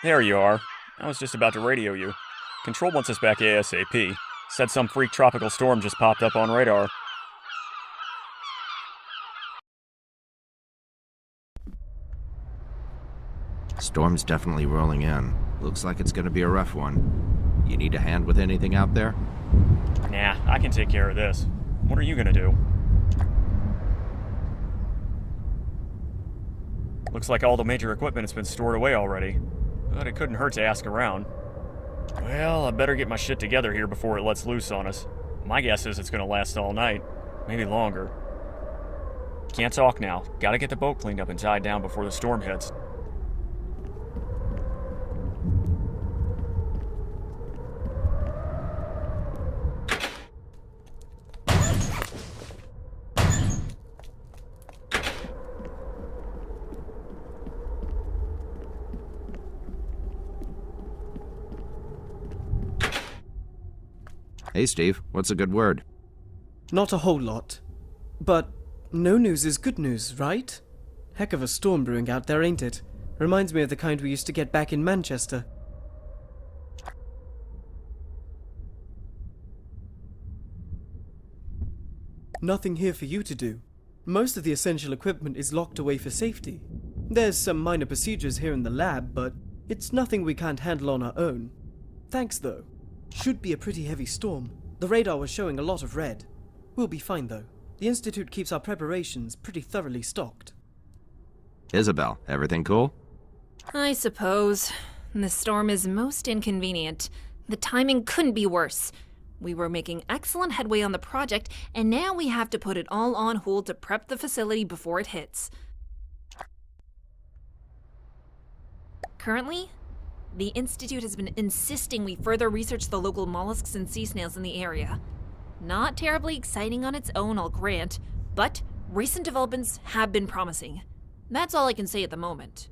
There you are. I was just about to radio you. Control wants us back ASAP. Said some freak tropical storm just popped up on radar. Storm's definitely rolling in. Looks like it's gonna be a rough one. You need a hand with anything out there? Nah, I can take care of this. What are you gonna do? Looks like all the major equipment has been stored away already. But it couldn't hurt to ask around. Well, I better get my shit together here before it lets loose on us. My guess is it's gonna last all night. Maybe longer. Can't talk now. Gotta get the boat cleaned up and tied down before the storm hits. Hey Steve, what's a good word? Not a whole lot. But no news is good news, right? Heck of a storm brewing out there, ain't it? Reminds me of the kind we used to get back in Manchester. Nothing here for you to do. Most of the essential equipment is locked away for safety. There's some minor procedures here in the lab, but it's nothing we can't handle on our own. Thanks, though. Should be a pretty heavy storm. The radar was showing a lot of red. We'll be fine, though. The Institute keeps our preparations pretty thoroughly stocked. Isabel, everything cool? I suppose. The storm is most inconvenient. The timing couldn't be worse. We were making excellent headway on the project, and now we have to put it all on hold to prep the facility before it hits. Currently, the Institute has been insisting we further research the local mollusks and sea snails in the area. Not terribly exciting on its own, I'll grant, but recent developments have been promising. That's all I can say at the moment.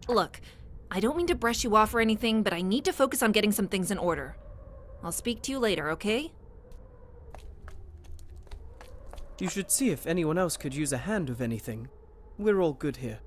Look, I don't mean to brush you off or anything, but I need to focus on getting some things in order. I'll speak to you later, okay? You should see if anyone else could use a hand with anything. We're all good here.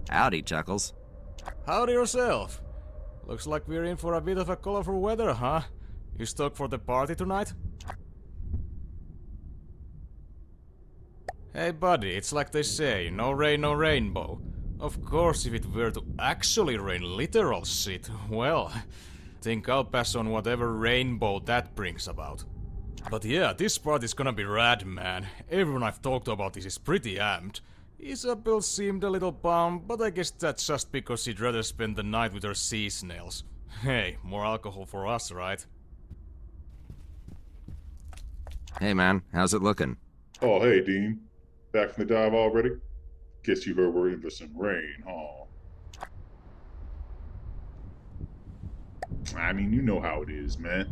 Howdy, Chuckles. Howdy yourself. Looks like we're in for a bit of a colorful weather, huh? You stoked for the party tonight? Hey buddy, it's like they say, no rain, no rainbow. Of course, if it were to actually rain literal shit, well, think I'll pass on whatever rainbow that brings about. But yeah, this party's gonna be rad, man. Everyone I've talked about this is pretty amped. Isabel seemed a little bummed, but I guess that's just because she'd rather spend the night with her sea snails. Hey, more alcohol for us, right? Hey man, how's it looking? Oh, hey, Dean. Back from the dive already? Guess you heard we're in for some rain, huh? I mean, you know how it is, man.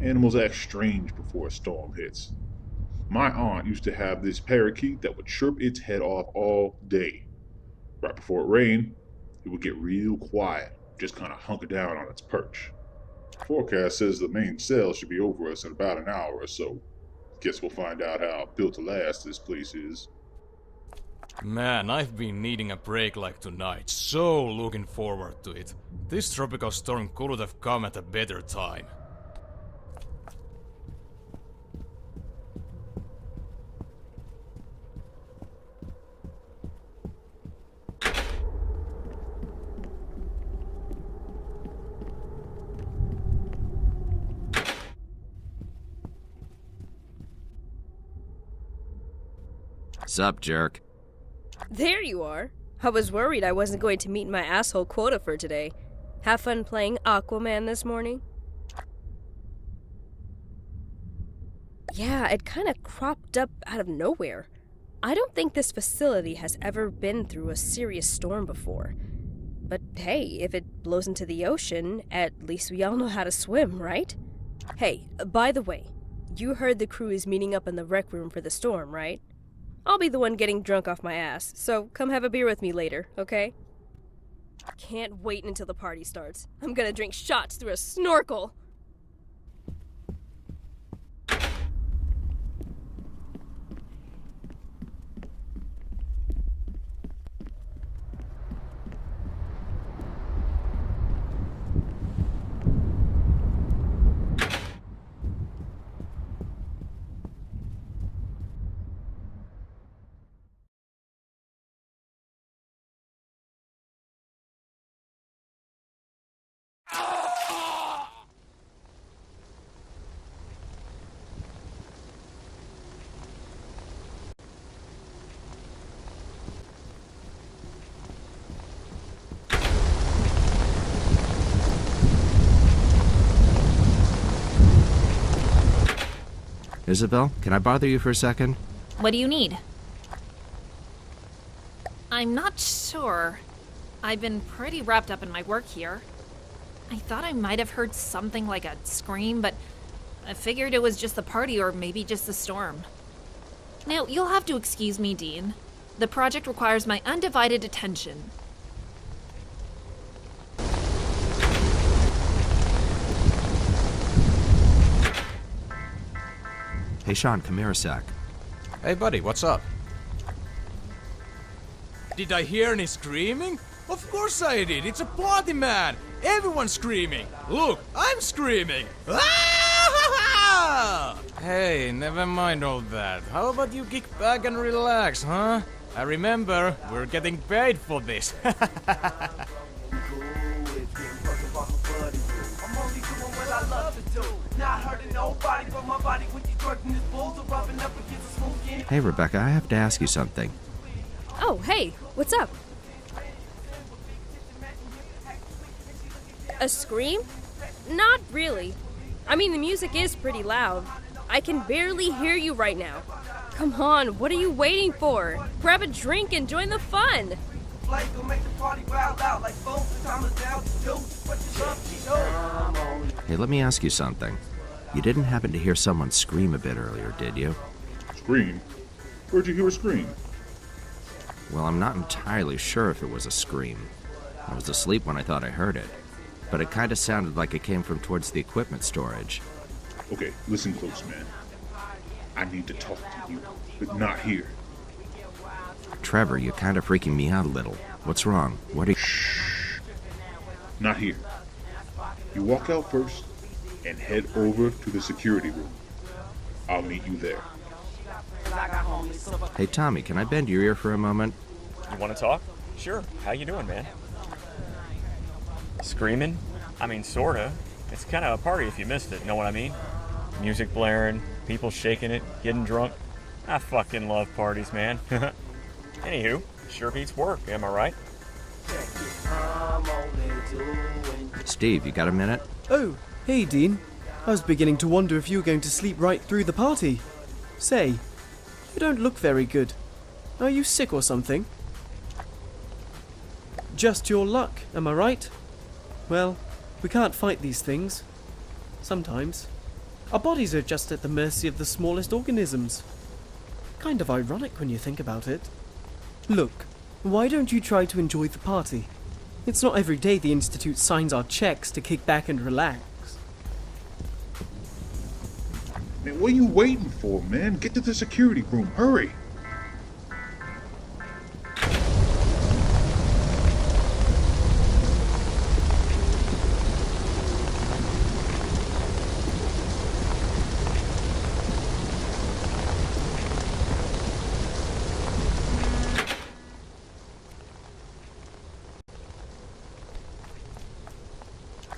Animals act strange before a storm hits. My aunt used to have this parakeet that would chirp its head off all day. Right before it rained, it would get real quiet, just kind of hunker down on its perch. Forecast says the main sail should be over us in about an hour or so. Guess we'll find out how built to last this place is. Man, I've been needing a break like tonight, so looking forward to it. This tropical storm couldn't have come at a better time. Sup, jerk? There you are. I was worried I wasn't going to meet my asshole quota for today. Have fun playing Aquaman this morning? Yeah, it kind of cropped up out of nowhere. I don't think this facility has ever been through a serious storm before. But hey, if it blows into the ocean, at least we all know how to swim, right? Hey, by the way, you heard the crew is meeting up in the rec room for the storm, right? I'll be the one getting drunk off my ass, so come have a beer with me later, okay? Can't wait until the party starts. I'm gonna drink shots through a snorkel! Isabel, can I bother you for a second? What do you need? I'm not sure. I've been pretty wrapped up in my work here. I thought I might have heard something like a scream, but I figured it was just the party or maybe just the storm. Now, you'll have to excuse me, Dean. The project requires my undivided attention. Hey, Sean, come here a sec. Hey buddy, what's up? Did I hear any screaming? Of course I did, it's a party, man! Everyone's screaming! Look, I'm screaming! Ah! Hey, never mind all that. How about you kick back and relax, huh? I remember, we're getting paid for this. Hey, Rebecca, I have to ask you something. Oh, hey, what's up? A scream? Not really. I mean, the music is pretty loud. I can barely hear you right now. Come on, what are you waiting for? Grab a drink and join the fun. Hey, let me ask you something. You didn't happen to hear someone scream a bit earlier, did you? Scream? Where'd you hear a scream? Well, I'm not entirely sure if it was a scream. I was asleep when I thought I heard it, but it kind of sounded like it came from towards the equipment storage. Okay, listen close, man. I need to talk to you, but not here. Trevor, you're kind of freaking me out a little. What's wrong? What are you... Shh. Not here. You walk out first and head over to the security room. I'll meet you there. Hey, Tommy, can I bend your ear for a moment? You want to talk? Sure. How you doing, man? Screaming? I mean, sorta. It's kind of a party if you missed it, know what I mean? Music blaring, people shaking it, getting drunk. I fucking love parties, man. Anywho, sure beats work, am I right? Steve, you got a minute? Oh, hey Dean. I was beginning to wonder if you were going to sleep right through the party. Say, you don't look very good. Are you sick or something? Just your luck, am I right? Well, we can't fight these things. Sometimes. Our bodies are just at the mercy of the smallest organisms. Kind of ironic when you think about it. Look, why don't you try to enjoy the party? It's not every day the Institute signs our checks to kick back and relax. Man, what are you waiting for, man? Get to the security room. Hurry.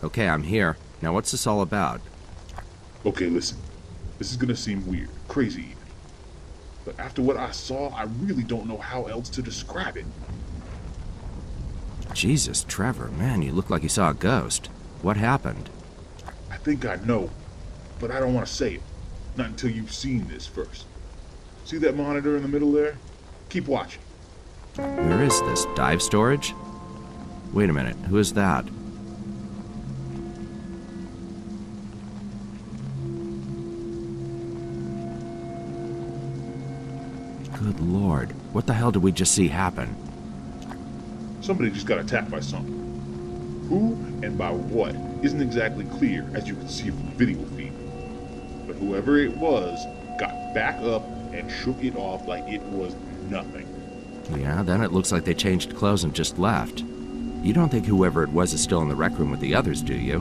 Okay, I'm here. Now what's this all about? Okay, listen. This is gonna seem weird, crazy even. But after what I saw, I really don't know how else to describe it. Jesus, Trevor, man, you look like you saw a ghost. What happened? I think I know, but I don't want to say it. Not until you've seen this first. See that monitor in the middle there? Keep watching. Where is this? Dive storage? Wait a minute, who is that? Good lord, what the hell did we just see happen? Somebody just got attacked by something. Who and by what isn't exactly clear, as you can see from the video feed. But whoever it was got back up and shook it off like it was nothing. Yeah, then it looks like they changed clothes and just left. You don't think whoever it was is still in the rec room with the others, do you?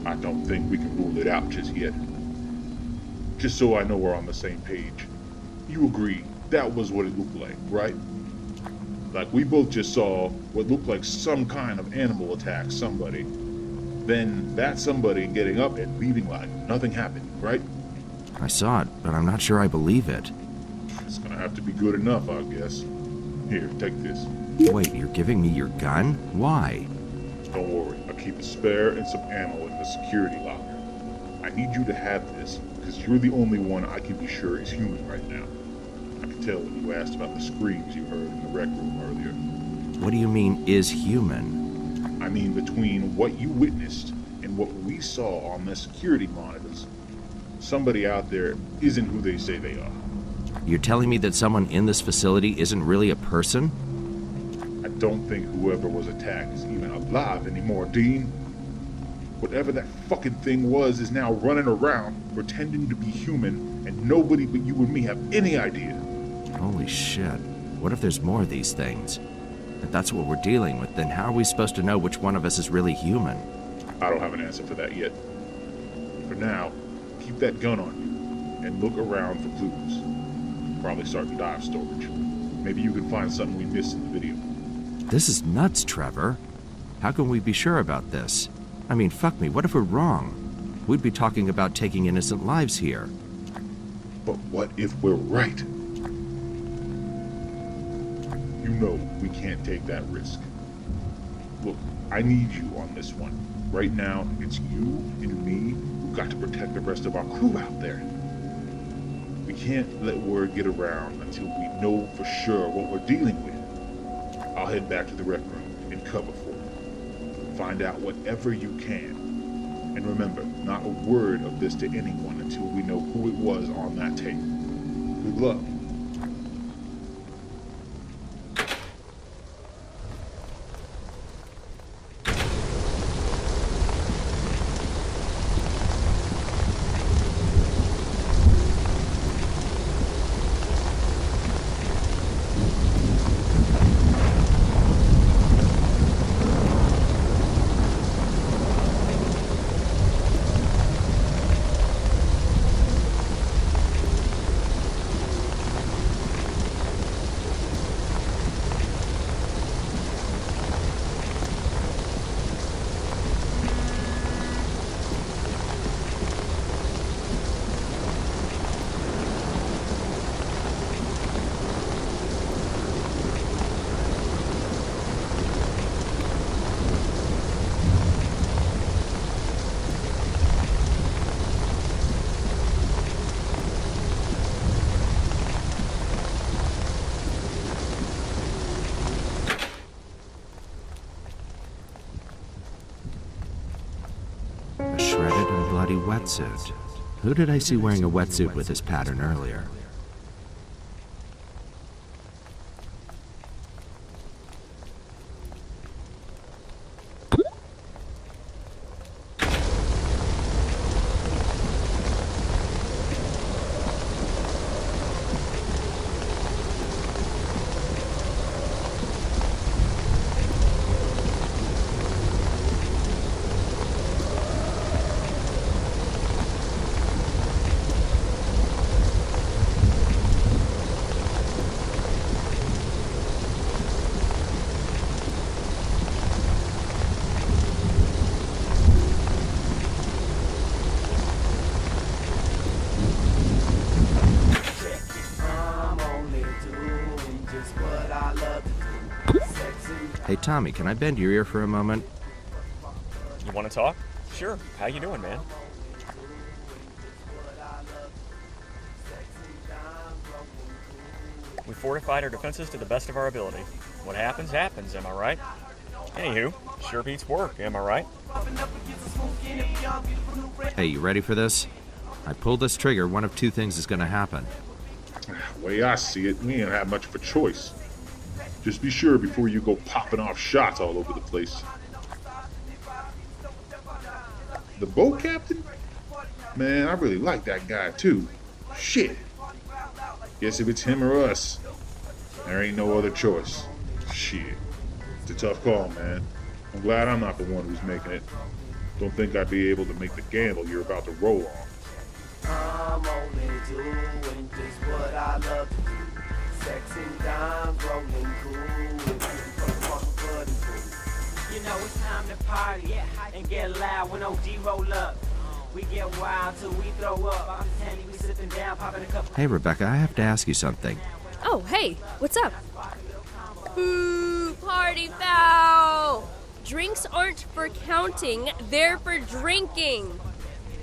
I don't think we can rule it out just yet. Just so I know we're on the same page. You agree that was what it looked like, right? Like we both just saw what looked like some kind of animal attack somebody. Then that somebody getting up and leaving like nothing happened, right? I saw it, but I'm not sure I believe it. It's gonna have to be good enough, I guess. Here, take this. Wait, you're giving me your gun? Why? Don't worry, I'll keep a spare and some ammo in the security locker. I need you to have this, because you're the only one I can be sure is human right now. I could tell when you asked about the screams you heard in the rec room earlier. What do you mean, is human? I mean, between what you witnessed and what we saw on the security monitors, somebody out there isn't who they say they are. You're telling me that someone in this facility isn't really a person? I don't think whoever was attacked is even alive anymore, Dean. Whatever that fucking thing was is now running around, pretending to be human, and nobody but you and me have any idea. Holy shit. What if there's more of these things? If that's what we're dealing with, then how are we supposed to know which one of us is really human? I don't have an answer for that yet. For now, keep that gun on you, and look around for clues. Probably start in dive storage. Maybe you can find something we missed in the video. This is nuts, Trevor. How can we be sure about this? I mean, fuck me, what if we're wrong? We'd be talking about taking innocent lives here. But what if we're right? You know we can't take that risk. Look, I need you on this one. Right now, it's you and me who've got to protect the rest of our crew out there. We can't let word get around until we know for sure what we're dealing with. I'll head back to the rec room and cover for you. Find out whatever you can. And remember, not a word of this to anyone until we know who it was on that tape. Good luck. A shredded and bloody wetsuit. Who did I see wearing a wetsuit with this pattern earlier? Hey Tommy, can I bend your ear for a moment? You want to talk? Sure. How you doing, man? fortified our defenses to the best of our ability. What happens, happens, am I right? Anywho, sure beats work, am I right? Hey, you ready for this? I pull this trigger, one of two things is gonna happen. The way I see it, we ain't have much of a choice. Just be sure before you go popping off shots all over the place. The boat captain? Man, I really like that guy too. Shit. Guess if it's him or us, there ain't no other choice. Shit. It's a tough call, man. I'm glad I'm not the one who's making it. Don't think I'd be able to make the gamble you're about to roll on. I'm only doing just what I love to do. Sex and dimes, rolling cool. You know it's time to party and get loud when OG roll up. We get wild till we throw up. I'm Tanny, we sipping down, popping a couple. Hey, Rebecca, I have to ask you something. Oh, hey, what's up? Boo, party foul! Drinks aren't for counting, they're for drinking.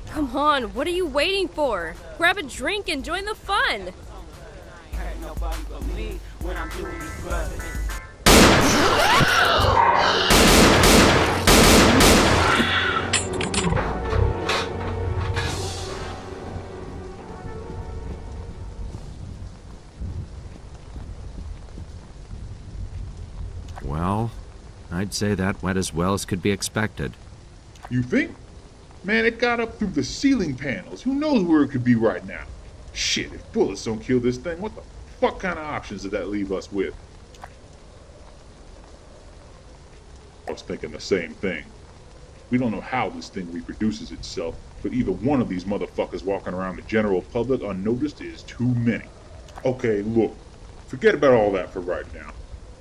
Come on, what are you waiting for? Grab a drink and join the fun. Hurt nobody but me when I'm doing these brothers. Well, I'd say that went as well as could be expected. You think? Man, it got up through the ceiling panels. Who knows where it could be right now? Shit, if bullets don't kill this thing, what the fuck kind of options did that leave us with? I was thinking the same thing. We don't know how this thing reproduces itself, but either one of these motherfuckers walking around the general public unnoticed is too many. Okay, look, forget about all that for right now.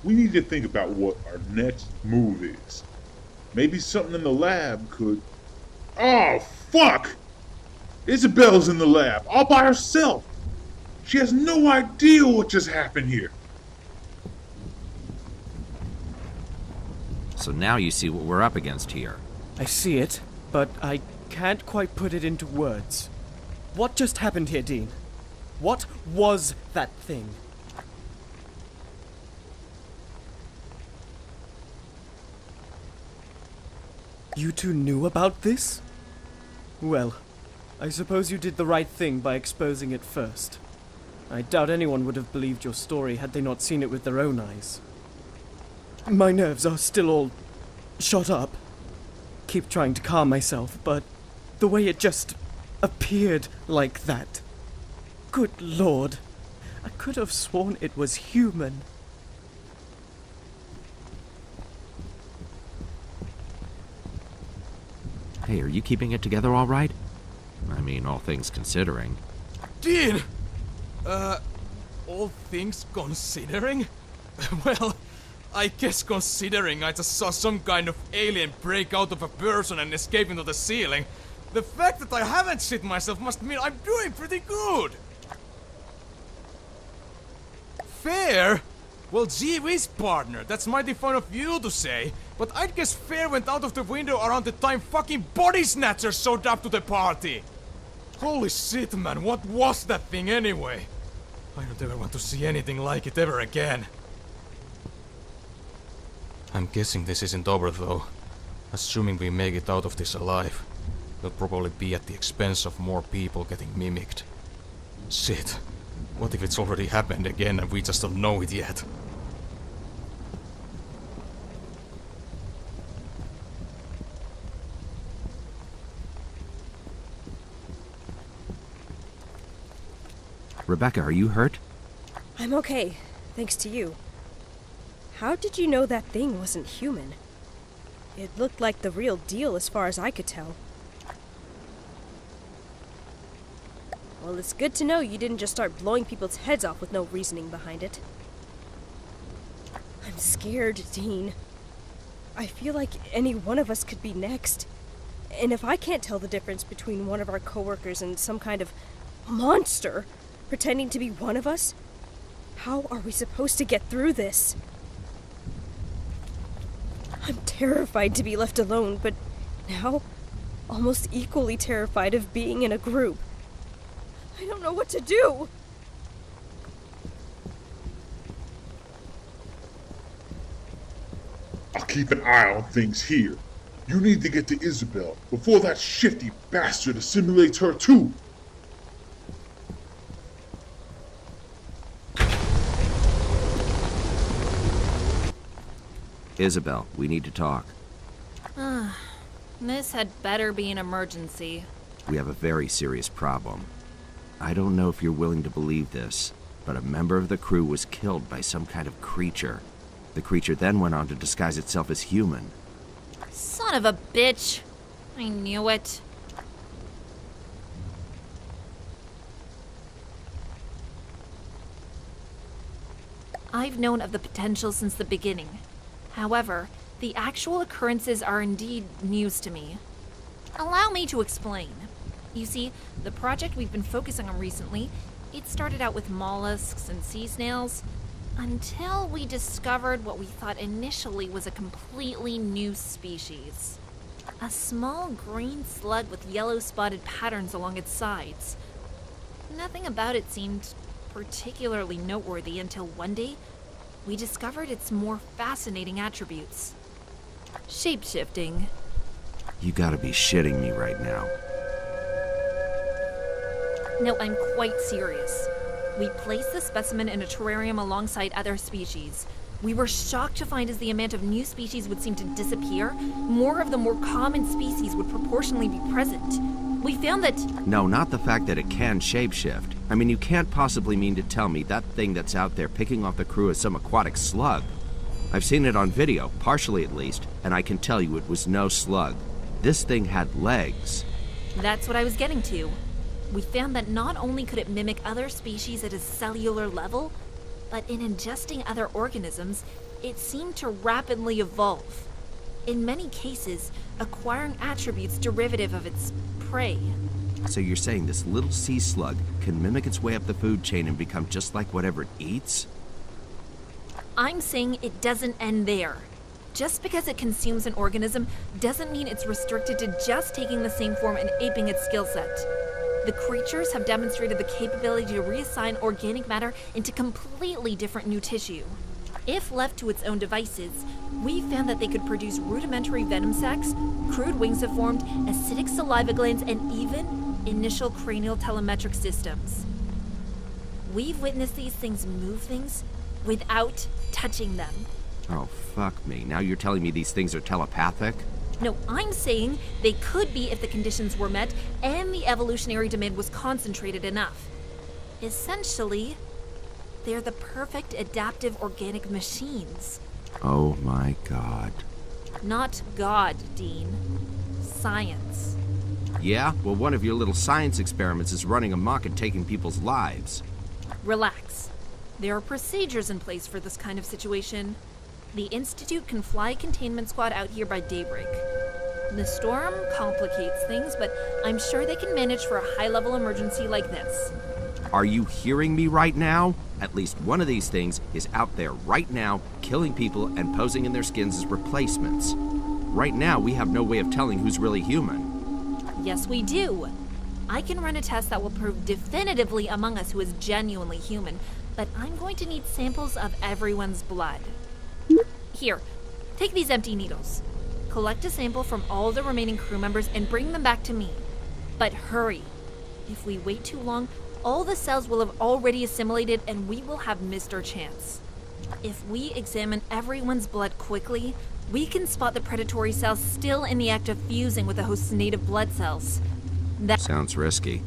We need to think about what our next move is. Maybe something in the lab could... Oh, fuck! Isabel's in the lab, all by herself. She has no idea what just happened here. So now you see what we're up against here. I see it, but I can't quite put it into words. What just happened here, Dean? What was that thing? You two knew about this? Well, I suppose you did the right thing by exposing it first. I doubt anyone would have believed your story had they not seen it with their own eyes. My nerves are still all shot up. Keep trying to calm myself, but the way it just appeared like that. Good Lord, I could have sworn it was human. Hey, are you keeping it together all right? I mean, all things considering. Dean! All things considering? Well, I guess considering I just saw some kind of alien break out of a person and escape into the ceiling, the fact that I haven't shit myself must mean I'm doing pretty good! Fair? Well, gee whiz, partner, that's mighty fun of you to say, but I'd guess fair went out of the window around the time fucking body snatchers showed up to the party! Holy shit, man, what was that thing anyway? I don't ever want to see anything like it ever again. I'm guessing this isn't over though. Assuming we make it out of this alive, it'll probably be at the expense of more people getting mimicked. Shit. What if it's already happened again and we just don't know it yet? Rebecca, are you hurt? I'm okay, thanks to you. How did you know that thing wasn't human? It looked like the real deal as far as I could tell. Well, it's good to know you didn't just start blowing people's heads off with no reasoning behind it. I'm scared, Dean. I feel like any one of us could be next. And if I can't tell the difference between one of our coworkers and some kind of monster pretending to be one of us, how are we supposed to get through this? I'm terrified to be left alone, but now almost equally terrified of being in a group. I don't know what to do. I'll keep an eye on things here. You need to get to Isabel before that shifty bastard assimilates her too. Isabel, we need to talk. This had better be an emergency. We have a very serious problem. I don't know if you're willing to believe this, but a member of the crew was killed by some kind of creature. The creature then went on to disguise itself as human. Son of a bitch. I knew it. I've known of the potential since the beginning. However, the actual occurrences are indeed news to me. Allow me to explain. You see, the project we've been focusing on recently, it started out with mollusks and sea snails, until we discovered what we thought initially was a completely new species. A small green slug with yellow spotted patterns along its sides. Nothing about it seemed particularly noteworthy until one day, we discovered its more fascinating attributes. Shapeshifting. You gotta be shitting me right now. No, I'm quite serious. We placed the specimen in a terrarium alongside other species. We were shocked to find as the amount of new species would seem to disappear, more of the more common species would proportionally be present. We found that... No, not the fact that it can shapeshift. I mean, you can't possibly mean to tell me that thing that's out there picking off the crew is some aquatic slug. I've seen it on video, partially at least, and I can tell you it was no slug. This thing had legs. That's what I was getting to. We found that not only could it mimic other species at a cellular level, but in ingesting other organisms, it seemed to rapidly evolve. In many cases, acquiring attributes derivative of its prey. So you're saying this little sea slug can mimic its way up the food chain and become just like whatever it eats? I'm saying it doesn't end there. Just because it consumes an organism doesn't mean it's restricted to just taking the same form and aping its skill set. The creatures have demonstrated the capability to reassign organic matter into completely different new tissue. If left to its own devices, we found that they could produce rudimentary venom sacs, crude wings have formed, acidic saliva glands, and even initial cranial telemetric systems. We've witnessed these things move things without touching them. Oh, fuck me. Now you're telling me these things are telepathic? No, I'm saying they could be if the conditions were met and the evolutionary demand was concentrated enough. Essentially, they're the perfect adaptive organic machines. Oh my god. Not God, Dean. Science. Yeah? Well, one of your little science experiments is running amok and taking people's lives. Relax. There are procedures in place for this kind of situation. The Institute can fly a containment squad out here by daybreak. The storm complicates things, but I'm sure they can manage for a high-level emergency like this. Are you hearing me right now? At least one of these things is out there right now, killing people and posing in their skins as replacements. Right now, we have no way of telling who's really human. Yes, we do. I can run a test that will prove definitively among us who is genuinely human, but I'm going to need samples of everyone's blood. Here, take these empty needles. Collect a sample from all the remaining crew members and bring them back to me. But hurry. If we wait too long, all the cells will have already assimilated and we will have missed our chance. If we examine everyone's blood quickly, we can spot the predatory cells still in the act of fusing with the host's native blood cells. That Sounds risky.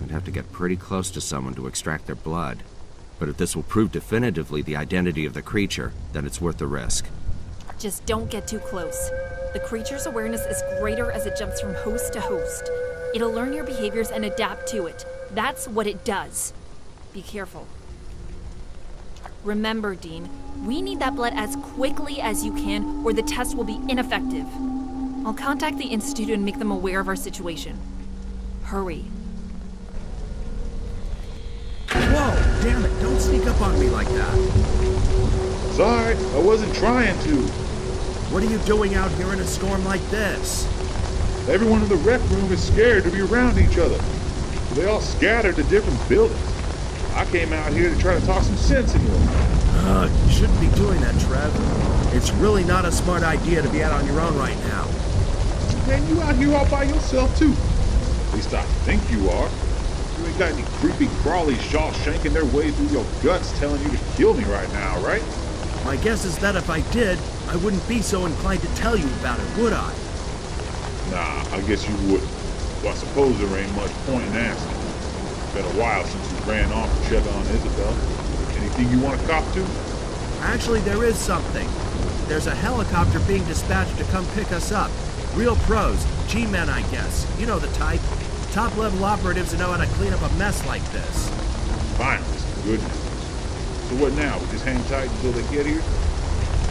I'd have to get pretty close to someone to extract their blood. But if this will prove definitively the identity of the creature, then it's worth the risk. Just don't get too close. The creature's awareness is greater as it jumps from host to host. It'll learn your behaviors and adapt to it. That's what it does. Be careful. Remember, Dean, we need that blood as quickly as you can, or the test will be ineffective. I'll contact the Institute and make them aware of our situation. Hurry. Whoa! Damn it! Don't sneak up on me like that! Sorry, I wasn't trying to. What are you doing out here in a storm like this? Everyone in the rec room is scared to be around each other. So they all scattered to different buildings. I came out here to try to talk some sense into him. You shouldn't be doing that, Trev. It's really not a smart idea to be out on your own right now. Man, you out here all by yourself, too. At least I think you are. You ain't got any creepy, crawly shaw shanking their way through your guts telling you to kill me right now, right? My guess is that if I did, I wouldn't be so inclined to tell you about it, would I? Nah, I guess you wouldn't. So I suppose there ain't much point in asking. It's been a while since you ran off to check on Isabel. Anything you want to cop to? Actually, there is something. There's a helicopter being dispatched to come pick us up. Real pros, G-men, I guess. You know the type. Top-level operatives who know how to clean up a mess like this. Finally, some good news. So what now? We just hang tight until they get here?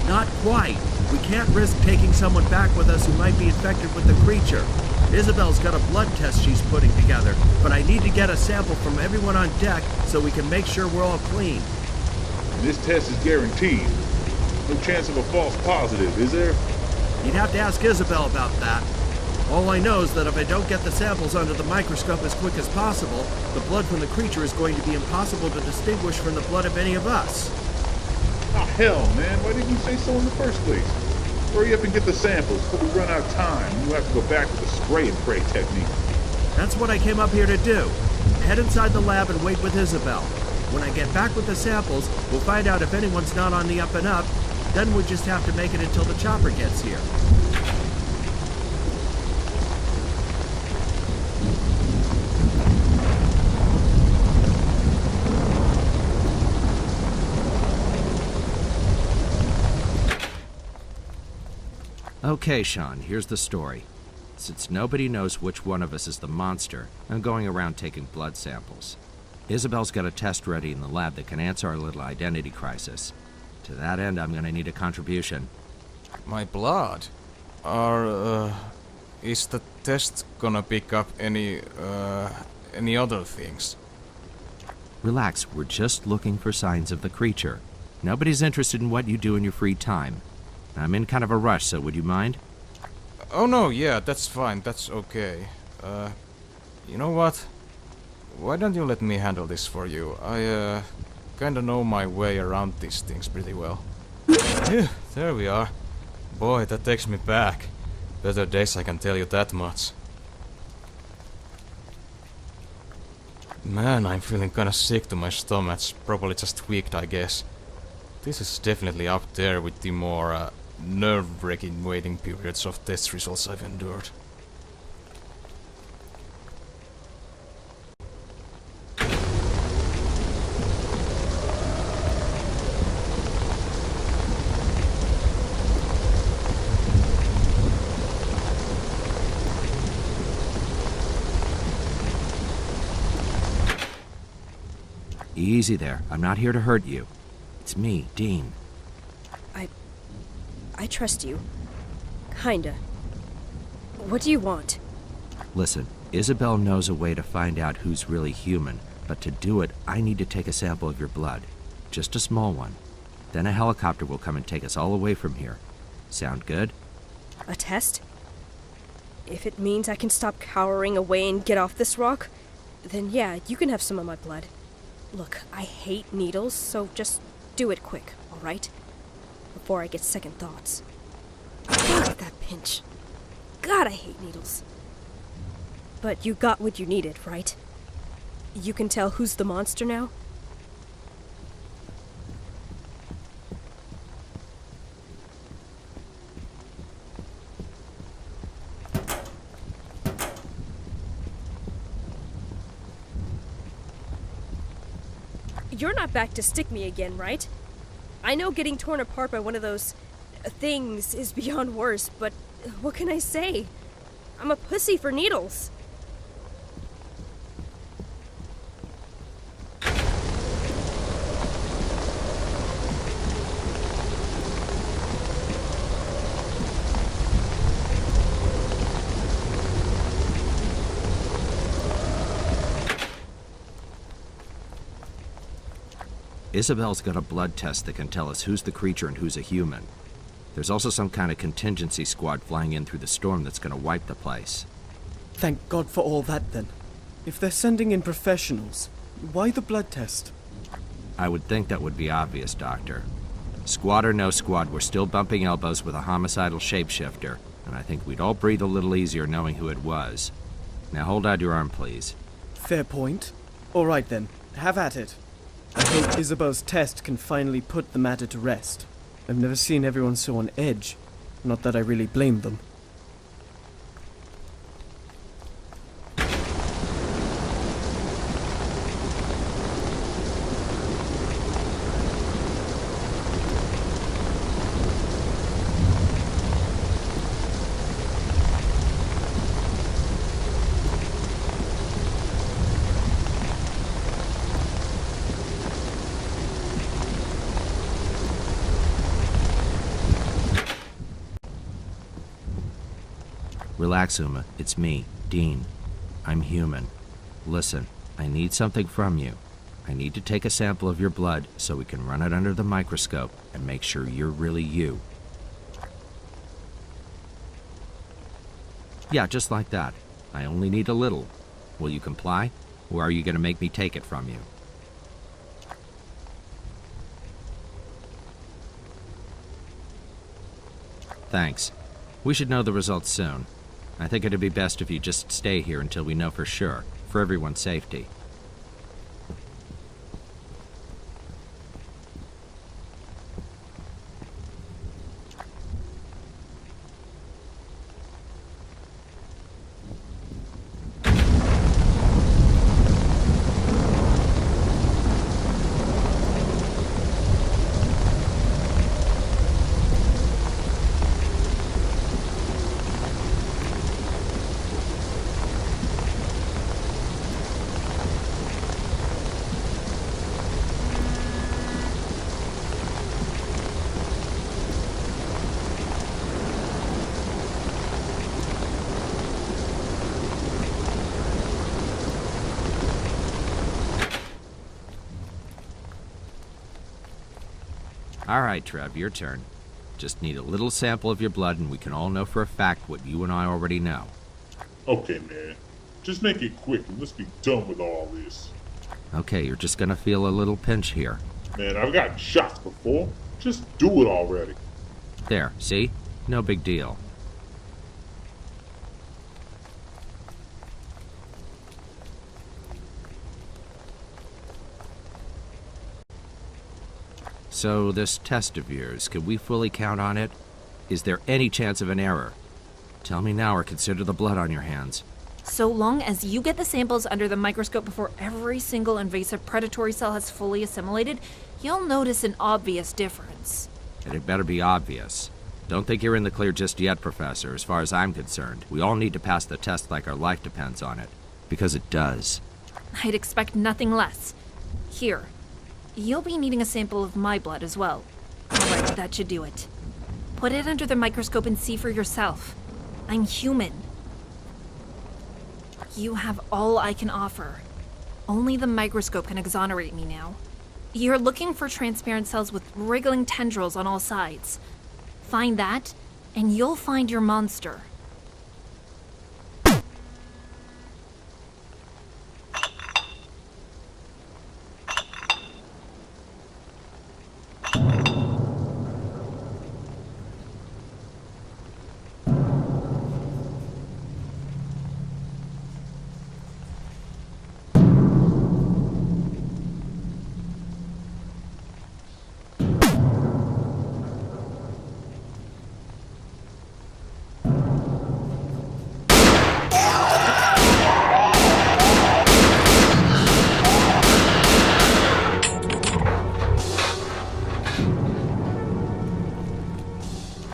Not quite. We can't risk taking someone back with us who might be infected with the creature. Isabel's got a blood test she's putting together, but I need to get a sample from everyone on deck so we can make sure we're all clean. And this test is guaranteed. No chance of a false positive, is there? You'd have to ask Isabel about that. All I know is that if I don't get the samples under the microscope as quick as possible, the blood from the creature is going to be impossible to distinguish from the blood of any of us. Oh, hell, man. Why didn't you say so in the first place? Hurry up and get the samples before we run out of time. We'll have to go back to the spray and pray technique. That's what I came up here to do. Head inside the lab and wait with Isabel. When I get back with the samples, we'll find out if anyone's not on the up and up. Then we'll just have to make it until the chopper gets here. Okay, Sean, here's the story. Since nobody knows which one of us is the monster, I'm going around taking blood samples. Isabel's got a test ready in the lab that can answer our little identity crisis. To that end, I'm gonna need a contribution. My blood? Is the test gonna pick up any other things? Relax, we're just looking for signs of the creature. Nobody's interested in what you do in your free time. I'm in kind of a rush, so would you mind? Oh no, yeah, that's fine, that's okay. You know what? Why don't you let me handle this for you? I, kinda know my way around these things pretty well. Phew, there we are. Boy, that takes me back. Better days, I can tell you that much. Man, I'm feeling kinda sick to my stomach. It's probably just tweaked, I guess. This is definitely up there with the more, nerve-wracking waiting periods of test results I've endured. Easy there. I'm not here to hurt you. It's me, Dean. I trust you. Kinda. What do you want? Listen, Isabel knows a way to find out who's really human, but to do it, I need to take a sample of your blood. Just a small one. Then a helicopter will come and take us all away from here. Sound good? A test? If it means I can stop cowering away and get off this rock, then yeah, you can have some of my blood. Look, I hate needles, so just do it quick, alright? Before I get second thoughts. Fuck that pinch. God, I hate needles. But you got what you needed, right? You can tell who's the monster now? You're not back to stick me again, right? I know getting torn apart by one of those things is beyond worse, but what can I say? I'm a pussy for needles. Isabel's got a blood test that can tell us who's the creature and who's a human. There's also some kind of contingency squad flying in through the storm that's gonna wipe the place. Thank God for all that, then. If they're sending in professionals, Why the blood test? I would think that would be obvious, Doctor. Squad or no squad, we're still bumping elbows with a homicidal shapeshifter, and I think we'd all breathe a little easier knowing who it was. Now hold out your arm, please. Fair point. All right then, have at it. I hope Isabel's test can finally put the matter to rest. I've never seen everyone so on edge. Not that I really blame them. Relax, Uma. It's me, Dean. I'm human. Listen, I need something from you. I need to take a sample of your blood so we can run it under the microscope and make sure you're really you. Yeah, just like that. I only need a little. Will you comply? Or are you going to make me take it from you? Thanks. We should know the results soon. I think it'd be best if you just stay here until we know for sure, for everyone's safety. All right, Trev, your turn. Just need a little sample of your blood and we can all know for a fact what you and I already know. Okay, man. Just make it quick and let's be done with all this. Okay, you're just gonna feel a little pinch here. Man, I've gotten shots before. Just do it already. There, see? No big deal. So, this test of yours, can we fully count on it? Is there any chance of an error? Tell me now or consider the blood on your hands. So long as you get the samples under the microscope before every single invasive predatory cell has fully assimilated, you'll notice an obvious difference. And it better be obvious. Don't think you're in the clear just yet, Professor. As far as I'm concerned, we all need to pass the test like our life depends on it. Because it does. I'd expect nothing less. Here. You'll be needing a sample of my blood as well. Alright, that should do it. Put it under the microscope and see for yourself. I'm human. You have all I can offer. Only the microscope can exonerate me now. You're looking for transparent cells with wriggling tendrils on all sides. Find that, and you'll find your monster.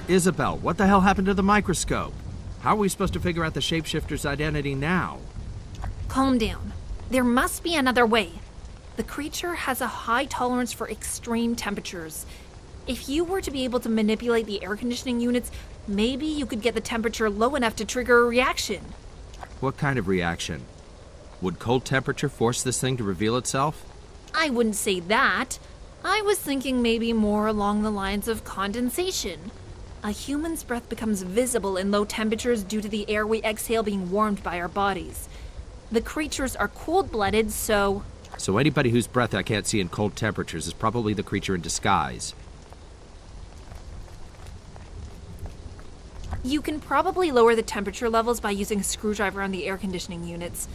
Isabel, what the hell happened to the microscope? How are we supposed to figure out the shapeshifter's identity now? Calm down. There must be another way. The creature has a high tolerance for extreme temperatures. If you were to be able to manipulate the air conditioning units, maybe you could get the temperature low enough to trigger a reaction. What kind of reaction? Would cold temperature force this thing to reveal itself? I wouldn't say that. I was thinking maybe more along the lines of condensation. A human's breath becomes visible in low temperatures due to the air we exhale being warmed by our bodies. The creatures are cold-blooded, so So anybody whose breath I can't see in cold temperatures is probably the creature in disguise. You can probably lower the temperature levels by using a screwdriver on the air conditioning units.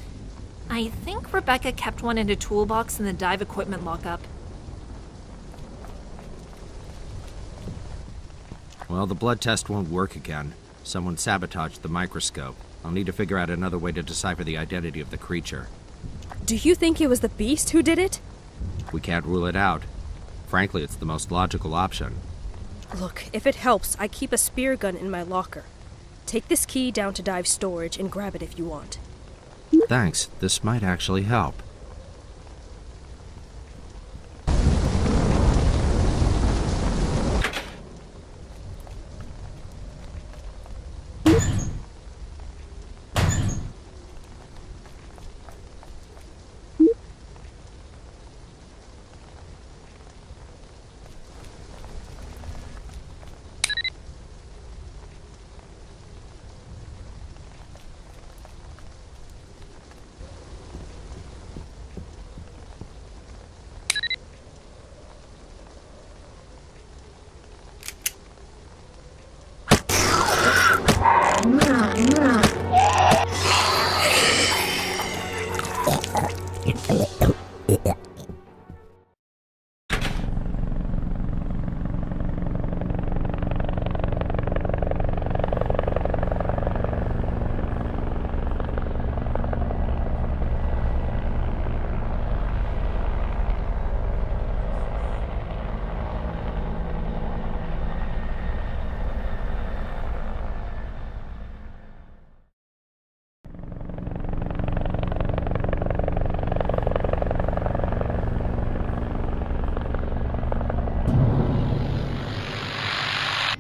I think Rebecca kept one in a toolbox in the dive equipment lockup. Well, the blood test won't work again. Someone sabotaged the microscope. I'll need to figure out another way to decipher the identity of the creature. Do you think it was the beast who did it? We can't rule it out. Frankly, it's the most logical option. Look, if it helps, I keep a spear gun in my locker. Take this key down to dive storage and grab it if you want. Thanks. This might actually help.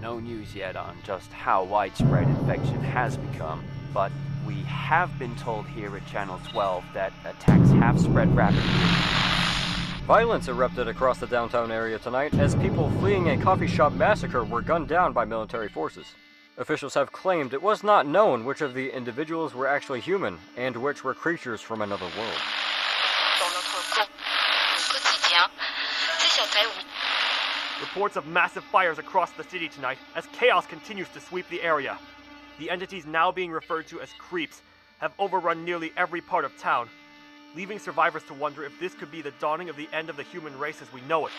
No news yet on just how widespread infection has become, but we have been told here at Channel 12 that attacks have spread rapidly. Violence erupted across the downtown area tonight as people fleeing a coffee shop massacre were gunned down by military forces. Officials have claimed it was not known which of the individuals were actually human and which were creatures from another world. Reports of massive fires across the city tonight as chaos continues to sweep the area. The entities now being referred to as creeps have overrun nearly every part of town, leaving survivors to wonder if this could be the dawning of the end of the human race as we know it.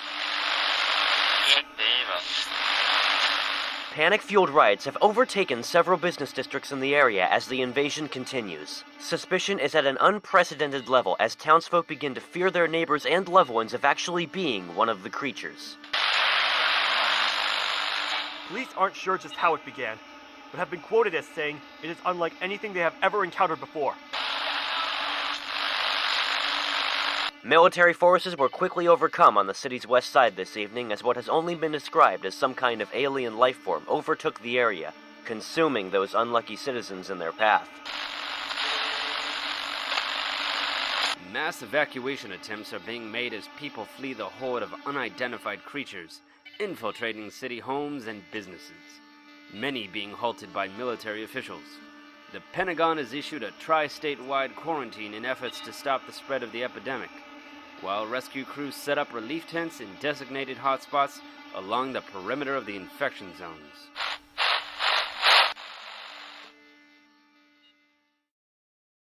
Panic-fueled riots have overtaken several business districts in the area as the invasion continues. Suspicion is at an unprecedented level as townsfolk begin to fear their neighbors and loved ones of actually being one of the creatures. Police aren't sure just how it began, but have been quoted as saying it is unlike anything they have ever encountered before. Military forces were quickly overcome on the city's west side this evening as what has only been described as some kind of alien life form overtook the area, consuming those unlucky citizens in their path. Mass evacuation attempts are being made as people flee the horde of unidentified creatures, infiltrating city homes and businesses, many being halted by military officials. The Pentagon has issued a tri-state-wide quarantine in efforts to stop the spread of the epidemic, while rescue crews set up relief tents in designated hotspots along the perimeter of the infection zones.